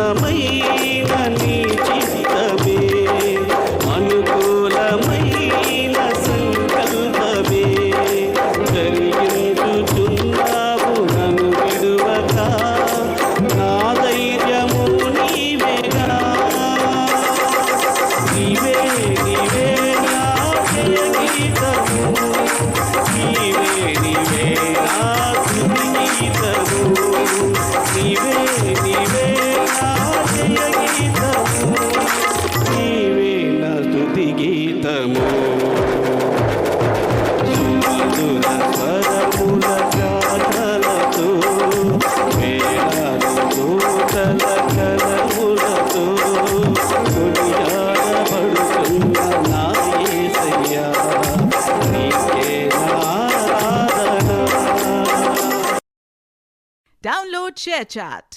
అనుకూలమైన నీ చిత్తమే, అనుకూలమైన సంకల్పమే జరిగించుచున్నావు నన్ను విడువక, నా ధైర్యము నీవేగా. నీవే నీవే నా జయ గీతము, నీవే నీవే నా స్తుతి గీతము, నీవే నీవే నా జయ గీతము, నీవే నా స్తుతి గీతము. సుమధుర స్వరముల గాథలతో, వేలాది దూతల కరములతో కొనియాడబడుతున్న నా యేసయ్యా, నీకే నా ఆరాధన. Download ShareChat.